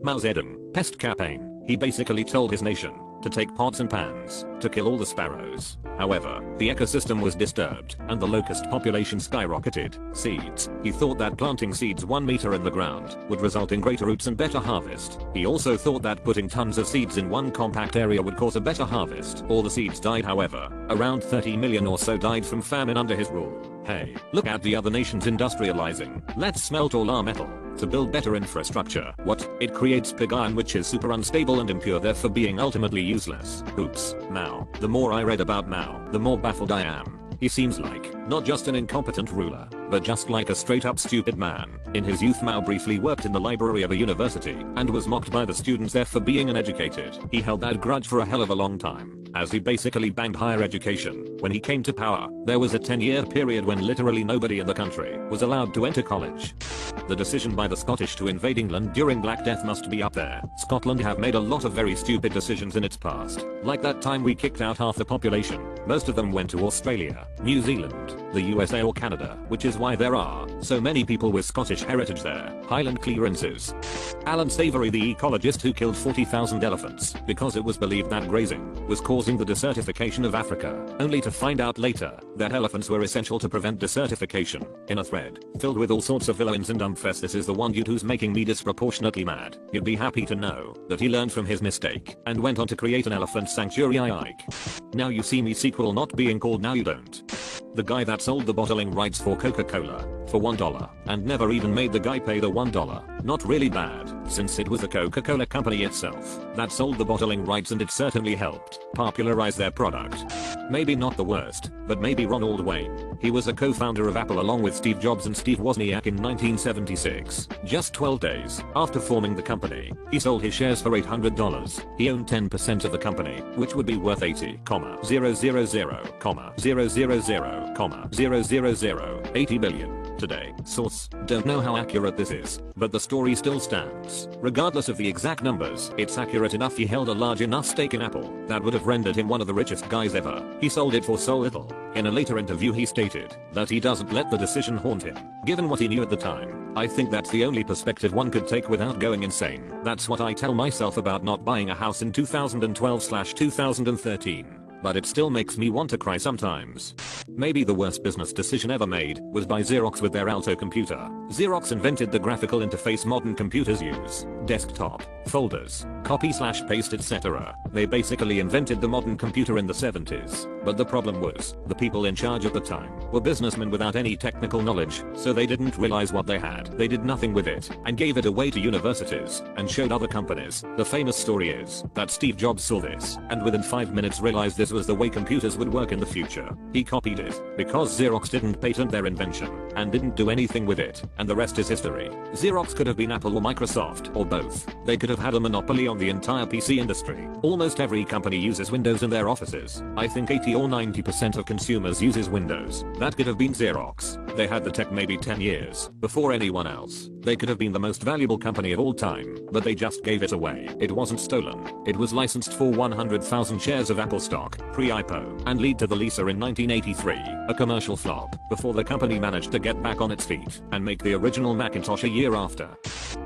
Mao Zedong, pest campaign. He basically told his nation to take pots and pans to kill all the sparrows. However, the ecosystem was disturbed and the locust population skyrocketed. Seeds. He thought that planting seeds 1 meter in the ground would result in greater roots and better harvest. He also thought that putting tons of seeds in one compact area would cause a better harvest. All the seeds died, however. Around 30 million or so died from famine under his rule. Hey, look at the other nations industrializing. Let's smelt all our metal to build better infrastructure. What? It creates pig iron, which is super unstable and impure, therefore being ultimately useless. Oops. Mao. The more I read about Mao, the more baffled I am. He seems like not just an incompetent ruler, but just like a straight up stupid man. In his youth, Mao briefly worked in the library of a university and was mocked by the students there for being uneducated. He held that grudge for a hell of a long time, as he basically banged higher education. When he came to power, there was a 10-year period when literally nobody in the country was allowed to enter college. The decision by the Scottish to invade England during Black Death must be up there. Scotland have made a lot of very stupid decisions in its past. Like that time we kicked out half the population. Most of them went to Australia, New Zealand, the USA or Canada, which is why there are so many people with Scottish heritage there. Highland clearances. Alan Savory, the ecologist who killed 40,000 elephants because it was believed that grazing was causing the desertification of Africa, only to find out later that elephants were essential to prevent desertification. In a thread filled with all sorts of villains and dumbfest, this is the one dude who's making me disproportionately mad. You'd be happy to know that he learned from his mistake and went on to create an elephant sanctuary. Ike. Now you see me sequel not being called Now You Don't. The guy that sold the bottling rights for Coca-Cola for $1 and never even made the guy pay the $1. Not really bad, since it was the Coca-Cola company itself that sold the bottling rights, and it certainly helped popularize their product. Maybe not the worst, but maybe Ronald Wayne. He was a co-founder of Apple along with Steve Jobs and Steve Wozniak in 1976. Just 12 days after forming the company, he sold his shares for $800. He owned 10% of the company, which would be worth 80 billion. Today. Source. Don't know how accurate this is, but the story still stands. Regardless of the exact numbers, it's accurate enough. He held a large enough stake in Apple that would have rendered him one of the richest guys ever. He sold it for so little. In a later interview he stated that he doesn't let the decision haunt him, given what he knew at the time. I think that's the only perspective one could take without going insane. That's what I tell myself about not buying a house in 2012/2013. But it still makes me want to cry sometimes. Maybe the worst business decision ever made was by Xerox with their Alto computer. Xerox invented the graphical interface modern computers use. Desktop, folders, copy/paste, etc. They basically invented the modern computer in the 70s. But the problem was, the people in charge at the time were businessmen without any technical knowledge, so they didn't realize what they had. They did nothing with it and gave it away to universities and showed other companies. The famous story is that Steve Jobs saw this and within 5 minutes realized this was the way computers would work in the future. He copied it because Xerox didn't patent their invention and didn't do anything with it, and the rest is history. Xerox could have been Apple or Microsoft or both. They could have had a monopoly on the entire PC industry. Almost every company uses Windows in their offices. I think 80 or 90% of consumers uses Windows. That could have been Xerox. They had the tech maybe 10 years before anyone else. They could have been the most valuable company of all time, but they just gave it away. It wasn't stolen. It was licensed for 100,000 shares of Apple stock, pre-IPO, and lead to the Lisa in 1983, a commercial flop, before the company managed to get back on its feet and make the original Macintosh a year after.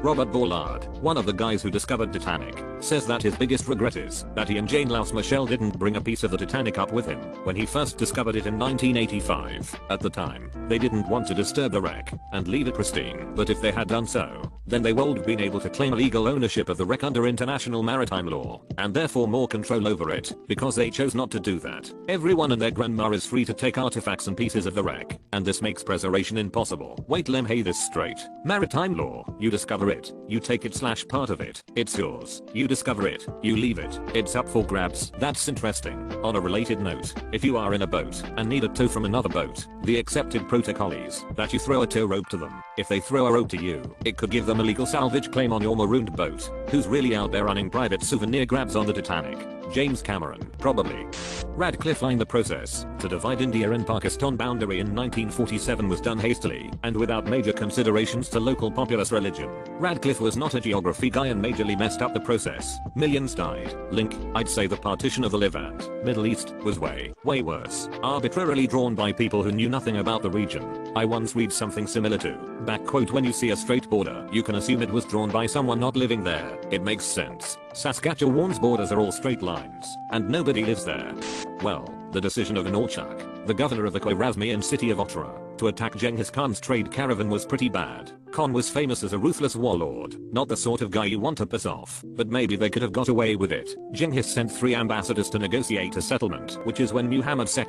Robert Ballard, one of the guys who discovered Titanic, says that his biggest regret is that he and Jane Louse Michel didn't bring a piece of the Titanic up with him when he first discovered it in 1985. At the time, they didn't want to disturb the wreck and leave it pristine, but if they had done so, then they would have been able to claim legal ownership of the wreck under international maritime law, and therefore more control over it, because they chose not to do that. Everyone and their grandma is free to take artifacts and pieces of the wreck, and this makes preservation impossible. Wait, let me hear this straight. Maritime law, you discover it, you take it/part of it, it's yours. You discover it, you leave it, it's up for grabs. That's interesting. On a related note, if you are in a boat and need a tow from another boat, the accepted protocol is that you throw a tow rope to them. If they throw a rope to you, it could give them a legal salvage claim on your marooned boat, who's really out there running private souvenir grabs on the Titanic. James Cameron, probably. Radcliffe lined the process to divide India and Pakistan boundary in 1947 was done hastily and without major considerations to local populace religion. Radcliffe was not a geography guy and majorly messed up the process. Millions died. Link, I'd say the partition of the Levant, Middle East, was way worse. Arbitrarily drawn by people who knew nothing about the region. I once read something similar to, when you see a straight border, you can assume it was drawn by someone not living there. It makes sense. Saskatchewan's borders are all straight lines, and nobody lives there. Well, the decision of Inurchak, the governor of the Khwarezmian city of Otara, to attack Genghis Khan's trade caravan was pretty bad. Khan was famous as a ruthless warlord, not the sort of guy you want to piss off, but maybe they could have got away with it. Genghis sent 3 ambassadors to negotiate a settlement, which is when Muhammad II,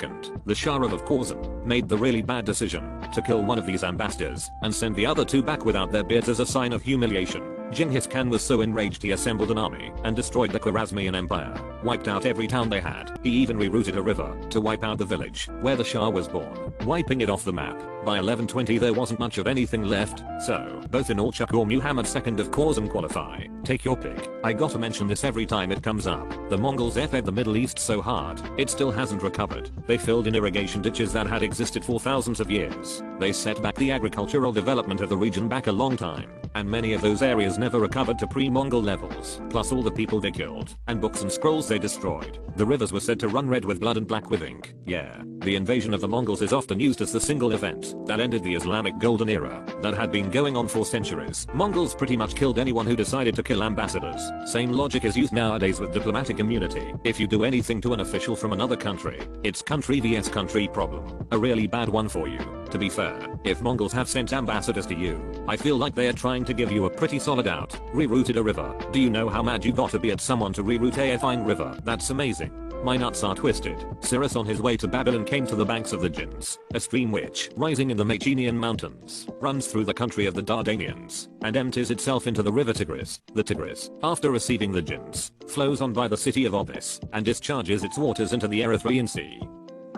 the Shah of Khorasan, made the really bad decision to kill one of these ambassadors and send the other 2 back without their beards as a sign of humiliation. Genghis Khan was so enraged he assembled an army and destroyed the Khwarezmian Empire, wiped out every town they had. He even rerouted a river to wipe out the village where the Shah was born, wiping it off the map. By 1120 there wasn't much of anything left, so both Inurchak or Muhammad II of Khorasan qualify. Take your pick. I gotta mention this every time it comes up. The Mongols fed the Middle East so hard, it still hasn't recovered. They filled in irrigation ditches that had existed for thousands of years. They set back the agricultural development of the region back a long time, and many of those areas never recovered to pre-Mongol levels, plus all the people they killed, and books and scrolls they destroyed. The rivers were said to run red with blood and black with ink. Yeah, the invasion of the Mongols is often used as the single event that ended the Islamic Golden Era that had been going on for centuries. Mongols pretty much killed anyone who decided to kill ambassadors. Same logic is used nowadays with diplomatic immunity. If you do anything to an official from another country, it's country vs country problem. A really bad one for you. To be fair, if Mongols have sent ambassadors to you, I feel like they are trying to give you a pretty solid out. Rerouted a river. Do you know how mad you gotta be at someone to reroute a fine river? That's amazing. My nuts are twisted. Cyrus on his way to Babylon came to the banks of the Jins, a stream which, rising in the Mycenaean mountains, runs through the country of the Dardanians, and empties itself into the river Tigris. The Tigris, after receiving the Jins, flows on by the city of Opis, and discharges its waters into the Erythraean Sea.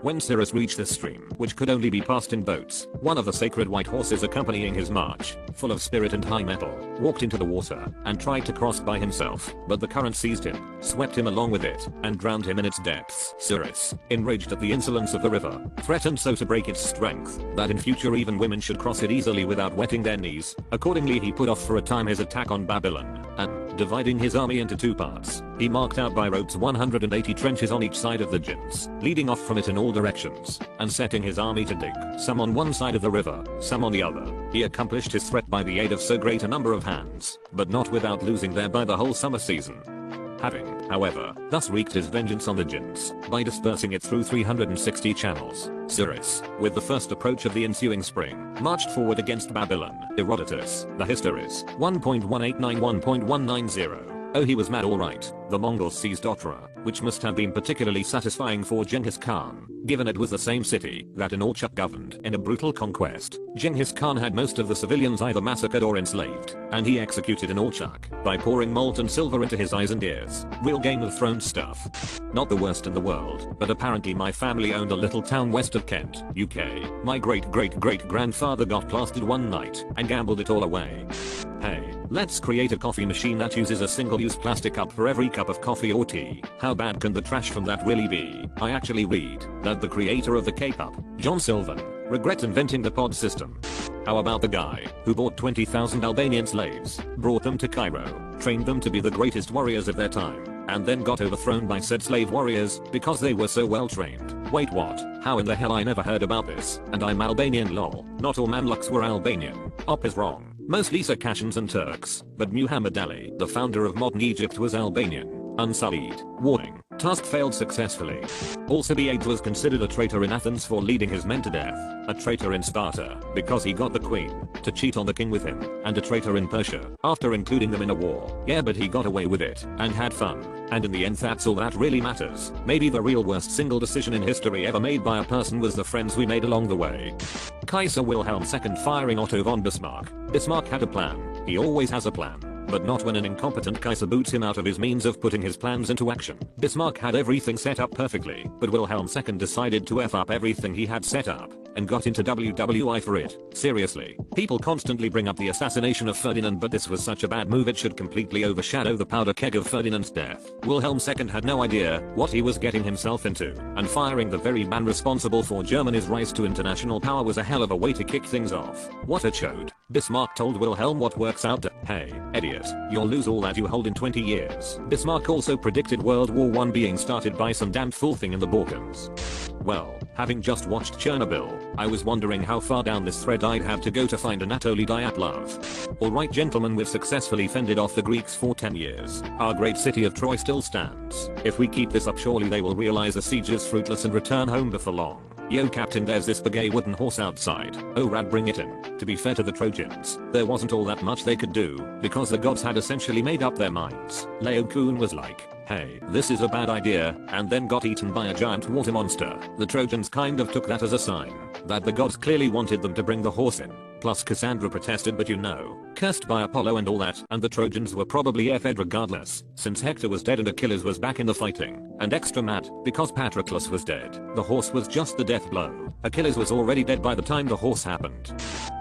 When Cyrus reached this stream, which could only be passed in boats, one of the sacred white horses accompanying his march, full of spirit and high mettle, walked into the water and tried to cross by himself, but the current seized him, swept him along with it, and drowned him in its depths. Cyrus, enraged at the insolence of the river, threatened so to break its strength that in future even women should cross it easily without wetting their knees. Accordingly, he put off for a time his attack on Babylon, and, dividing his army into 2 parts, he marked out by ropes 180 trenches on each side of the Jins, leading off from it in all directions, and setting his army to dig, some on one side of the river, some on the other. He accomplished his threat by the aid of so great a number of hands, but not without losing thereby the whole summer season. Having, however, thus wreaked his vengeance on the Jins, by dispersing it through 360 channels, Cyrus, with the first approach of the ensuing spring, marched forward against Babylon. Herodotus, the Histories, 1.1891.190. Oh, he was mad alright. The Mongols seized Otara, which must have been particularly satisfying for Genghis Khan, given it was the same city that Inurchak governed. In a brutal conquest, Genghis Khan had most of the civilians either massacred or enslaved, and he executed Inurchak by pouring molten silver into his eyes and ears. Real Game of Thrones stuff. Not the worst in the world, but apparently my family owned a little town west of Kent, UK. My great-great-great-grandfather got plastered one night and gambled it all away. Hey, let's create a coffee machine that uses a single-use plastic cup for every cup of coffee or tea. How bad can the trash from that really be? I actually read that the creator of the K-Cup, John Sylvan, regrets inventing the pod system. How about the guy who bought 20,000 Albanian slaves, brought them to Cairo, trained them to be the greatest warriors of their time, and then got overthrown by said slave warriors because they were so well trained? Wait, what? How in the hell? I never heard about this, and I'm Albanian lol. Not all Mamluks were Albanian. Op is wrong. Mostly Circassians and Turks, but Muhammad Ali, the founder of modern Egypt, was Albanian, unsullied. Warning. Task failed successfully. Alcibiades was considered a traitor in Athens for leading his men to death, a traitor in Sparta because he got the queen to cheat on the king with him, and a traitor in Persia after including them in a war. Yeah, but he got away with it and had fun, and in the end that's all that really matters. Maybe the real worst single decision in history ever made by a person was the friends we made along the way. Kaiser Wilhelm II firing Otto von Bismarck. Bismarck had a plan. He always has a plan. But not when an incompetent Kaiser boots him out of his means of putting his plans into action. Bismarck had everything set up perfectly, but Wilhelm II decided to F up everything he had set up, and got into WWI for it. Seriously, people constantly bring up the assassination of Ferdinand, but this was such a bad move it should completely overshadow the powder keg of Ferdinand's death. Wilhelm II had no idea what he was getting himself into, and firing the very man responsible for Germany's rise to international power was a hell of a way to kick things off. What a chode. Bismarck told Wilhelm what works out to, hey, idiot, you'll lose all that you hold in 20 years. Bismarck also predicted World War I being started by some damned fool thing in the Balkans. Well, having just watched Chernobyl, I was wondering how far down this thread I'd have to go to find Anatoly Dyatlov. Alright gentlemen, we've successfully fended off the Greeks for 10 years. Our great city of Troy still stands. If we keep this up, surely they will realize the siege is fruitless and return home before long. Yo captain, there's this big wooden horse outside. Oh rad, bring it in. To be fair to the Trojans, there wasn't all that much they could do, because the gods had essentially made up their minds. Leo Kuhn was like, hey, this is a bad idea, and then got eaten by a giant water monster. The Trojans kind of took that as a sign that the gods clearly wanted them to bring the horse in. Plus Cassandra protested, but you know, cursed by Apollo and all that, and the Trojans were probably fed regardless, since Hector was dead and Achilles was back in the fighting, and extra mad, because Patroclus was dead. The horse was just the death blow. Achilles was already dead by the time the horse happened.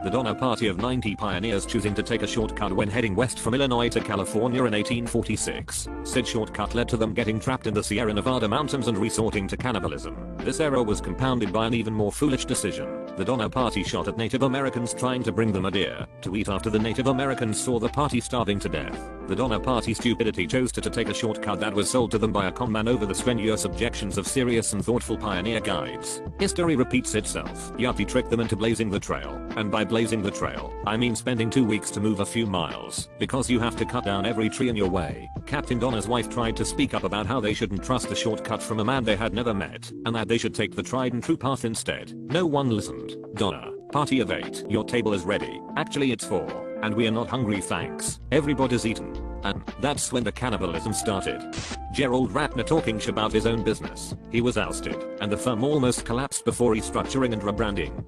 The Donner Party of 90 pioneers choosing to take a shortcut when heading west from Illinois to California in 1846. Said shortcut led to them getting trapped in the Sierra Nevada mountains and resorting to cannibalism. This error was compounded by an even more foolish decision. The Donner Party shot at Native Americans trying to bring them a deer to eat after the Native Americans saw the party starving to death. The Donner Party stupidity chose to take a shortcut that was sold to them by a conman over the strenuous objections of serious and thoughtful pioneer guides. History repeats itself. Yuppie tricked them into blazing the trail, and by blazing the trail, I mean spending 2 weeks to move a few miles, because you have to cut down every tree in your way. Captain Donner's wife tried to speak up about how they shouldn't trust a shortcut from a man they had never met, and that they should take the tried and true path instead. No one listened. Donner, party of 8, your table is ready. Actually it's 4, and we are not hungry thanks. Everybody's eaten. And that's when the cannibalism started. Gerald Ratner talking sh about his own business. He was ousted, and the firm almost collapsed before restructuring and rebranding.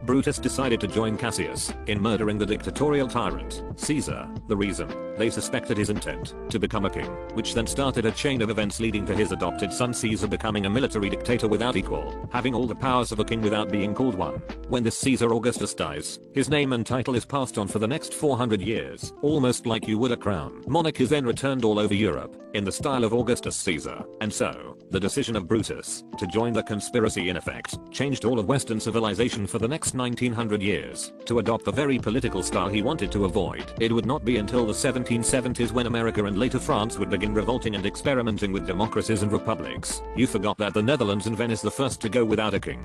Brutus decided to join Cassius in murdering the dictatorial tyrant, Caesar. The reason? They suspected his intent to become a king, which then started a chain of events leading to his adopted son Caesar becoming a military dictator without equal, having all the powers of a king without being called one. When this Caesar Augustus dies, his name and title is passed on for the next 400 years, almost like you would a crown. Monarch is then returned all over Europe, in the style of Augustus Caesar, and so, the decision of Brutus to join the conspiracy in effect changed all of Western civilization for the next 1900 years, to adopt the very political style he wanted to avoid. It would not be until the 1770s when America and later France would begin revolting and experimenting with democracies and republics. You forgot that the Netherlands and Venice the first to go without a king.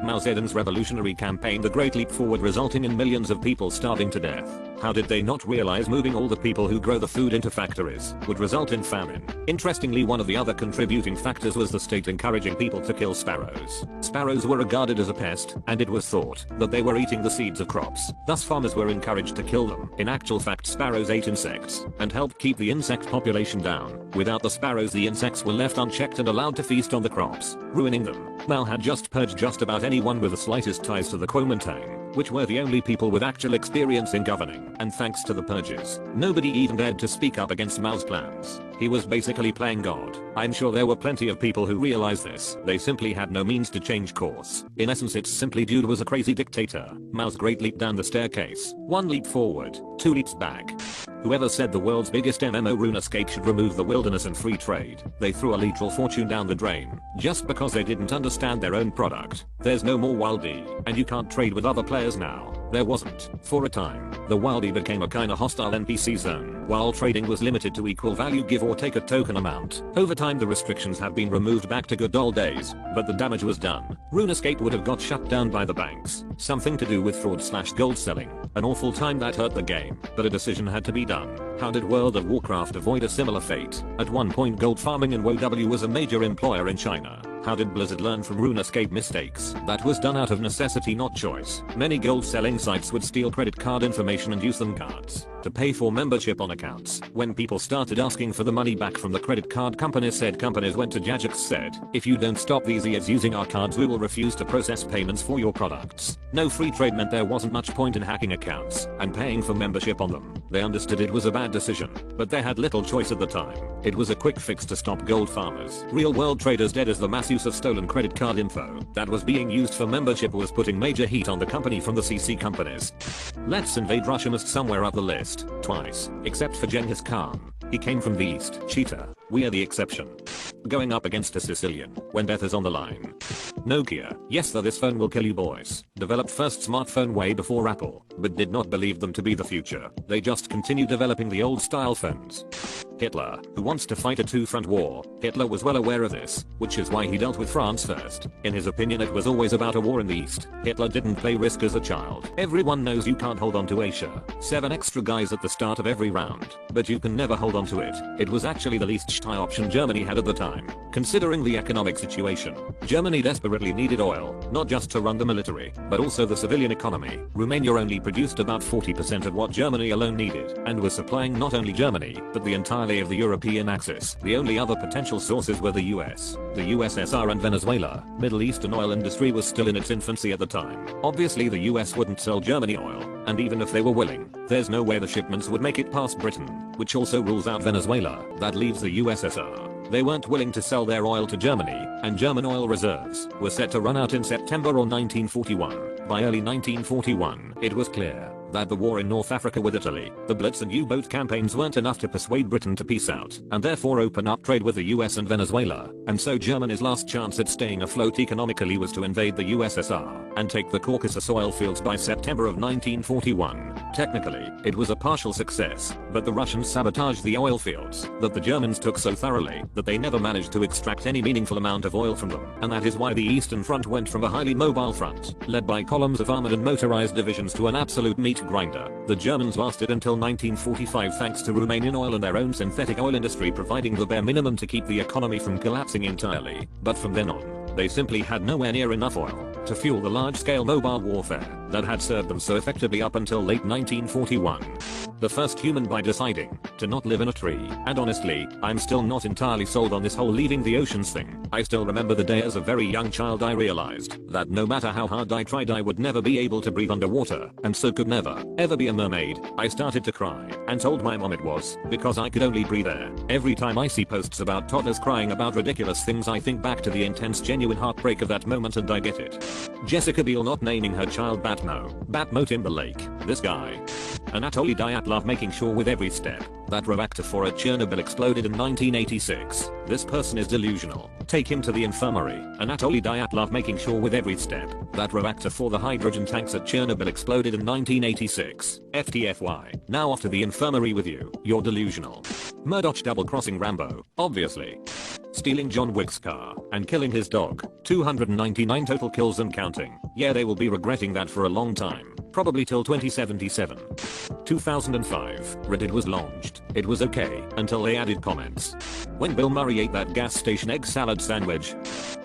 Mao Zedong's revolutionary campaign, the Great Leap Forward, resulting in millions of people starving to death. How did they not realize moving all the people who grow the food into factories would result in famine? Interestingly, one of the other contributing factors was the state encouraging people to kill sparrows. Sparrows were regarded as a pest, and it was thought that they were eating the seeds of crops. Thus farmers were encouraged to kill them. In actual fact, sparrows ate insects and helped keep the insect population down. Without the sparrows, the insects were left unchecked and allowed to feast on the crops, ruining them. Mao had just purged just about anyone with the slightest ties to the Kuomintang, which were the only people with actual experience in governing, and thanks to the purges, nobody even dared to speak up against Mao's plans. He was basically playing God. I'm sure there were plenty of people who realized this. They simply had no means to change course. In essence, it's simply dude was a crazy dictator. Mao's great leap down the staircase. 1 leap forward, 2 leaps back. Whoever said the world's biggest MMO RuneScape should remove the wilderness and free trade, they threw a literal fortune down the drain, just because they didn't understand their own product. There's no more Wildy, and you can't trade with other players now. There wasn't. For a time, the Wildy became a kinda hostile NPC zone, while trading was limited to equal value give or take a token amount. Over time the restrictions have been removed back to good old days, but the damage was done. RuneScape would have got shut down by the banks. Something to do with fraud/gold selling. An awful time that hurt the game, but a decision had to be done. How did World of Warcraft avoid a similar fate? At one point gold farming in WoW was a major employer in China. How did Blizzard learn from RuneScape mistakes? That was done out of necessity, not choice. Many gold selling sites would steal credit card information and use them cards. to pay for membership on accounts. When people started asking for the money back from the credit card companies, said companies went to Jagex said, if you don't stop these idiots using our cards, we will refuse to process payments for your products. No free trade meant there wasn't much point in hacking accounts and paying for membership on them. They understood it was a bad decision, but they had little choice at the time. It was a quick fix to stop gold farmers. Real world traders dead, as the mass use of stolen credit card info that was being used for membership was putting major heat on the company from the CC companies. Let's invade Russia must somewhere up the list, twice, except for Genghis Khan. He came from the east. Cheetah, we are the exception. Going up against a Sicilian when death is on the line. Nokia, yes sir, this phone will kill you boys. Developed first smartphone way before Apple, but did not believe them to be the future. They just continue developing the old style phones. Hitler, who wants to fight a two-front war. Hitler was well aware of this, which is why he dealt with France first. In his opinion, it was always about a war in the east. Hitler didn't play Risk as a child. Everyone knows you can't hold on to Asia. 7 extra guys at the start of every round, but you can never hold on to it. It was actually the least shy option Germany had at the time. Considering the economic situation, Germany desperately needed oil, not just to run the military, but also the civilian economy. Romania only produced about 40% of what Germany alone needed, and was supplying not only Germany, but the entirety of the European axis. The only other potential sources were the US, the USSR and Venezuela. Middle Eastern oil industry was still in its infancy at the time. Obviously the US wouldn't sell Germany oil, and even if they were willing, there's no way the shipments would make it past Britain, which also rules out Venezuela. That leaves the USSR. They weren't willing to sell their oil to Germany, and German oil reserves were set to run out in September or 1941. By early 1941, it was clear that the war in North Africa with Italy, the Blitz and U-boat campaigns weren't enough to persuade Britain to peace out, and therefore open up trade with the US and Venezuela, and so Germany's last chance at staying afloat economically was to invade the USSR, and take the Caucasus oil fields by September of 1941. Technically, it was a partial success, but the Russians sabotaged the oil fields that the Germans took so thoroughly that they never managed to extract any meaningful amount of oil from them, and that is why the Eastern Front went from a highly mobile front, led by columns of armored and motorized divisions, to an absolute meat grinder. The Germans lasted until 1945 thanks to Romanian oil and their own synthetic oil industry providing the bare minimum to keep the economy from collapsing entirely. But from then on, they simply had nowhere near enough oil to fuel the large-scale mobile warfare that had served them so effectively up until late 1941. The first human by deciding to not live in a tree. And honestly, I'm still not entirely sold on this whole leaving the oceans thing. I still remember the day as a very young child I realized that no matter how hard I tried, I would never be able to breathe underwater, and so could never, ever be a mermaid. I started to cry and told my mom it was because I could only breathe air. Every time I see posts about toddlers crying about ridiculous things, I think back to the intense genuine heartbreak of that moment and I get it. Jessica Biel not naming her child Batmo Timberlake. This guy. Anatoly Dyatlov making sure with every step that reactor 4 at Chernobyl exploded in 1986. This person is delusional. Take him to the infirmary. Anatoly Dyatlov making sure with every step that reactor 4, the hydrogen tanks at Chernobyl, exploded in 1986. FTFY. Now off to the infirmary with you. You're delusional. Murdoch double-crossing Rambo. Obviously. Stealing John Wick's car and killing his dog. 299 total kills and counting. Yeah, they will be regretting that for a long time. Probably till 2077. 2005, Reddit was launched. It was okay until they added comments. When Bill Murray ate that gas station egg salad sandwich.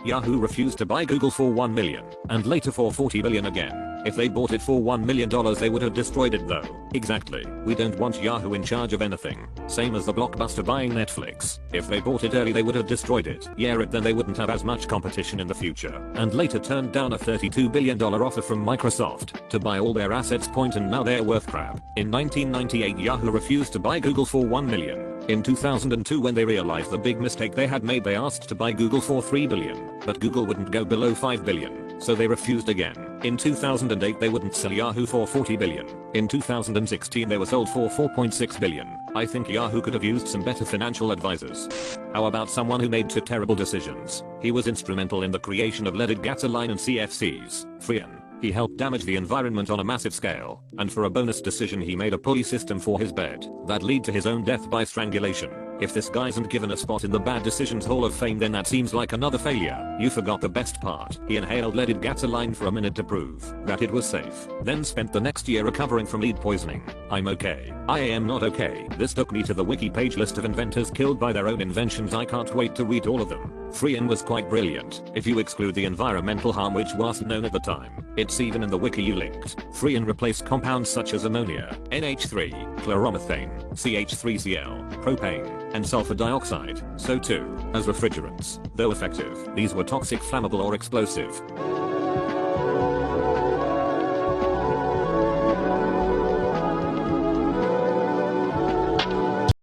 Yahoo refused to buy Google for $1 million and later for $40 billion again. If they bought it for $1 million, they would have destroyed it though. Exactly. We don't want Yahoo in charge of anything. Same as the Blockbuster buying Netflix. If they bought it early, they would have destroyed it. Yeah, then they wouldn't have as much competition in the future. And later turned down a $32 billion offer from Microsoft to buy all their assets and now they're worth crap. In 1998, Yahoo refused to buy Google for $1 million. In 2002, when they realized the big mistake they had made, they asked to buy Google for $3 billion. But Google wouldn't go below $5 billion. So they refused again. In 2008, they wouldn't sell Yahoo for $40 billion. In 2016, they were sold for $4.6 billion. I think Yahoo could have used some better financial advisors. How about someone who made 2 terrible decisions? He was instrumental in the creation of leaded gasoline and CFCs. Freon. He helped damage the environment on a massive scale, and for a bonus decision he made a pulley system for his bed that led to his own death by strangulation. If this guy isn't given a spot in the Bad Decisions Hall of Fame, then that seems like another failure. You forgot the best part. He inhaled leaded gasoline for a minute to prove that it was safe, then spent the next year recovering from lead poisoning. I'm okay. I am not okay. This took me to the wiki page list of inventors killed by their own inventions. I can't wait to read all of them. Freon was quite brilliant, if you exclude the environmental harm which wasn't known at the time. It's even in the wiki you linked. Freon replaced compounds such as ammonia, NH3, chloromethane, CH3Cl, propane, and sulfur dioxide, so too, as refrigerants. Though effective, these were toxic, flammable or explosive.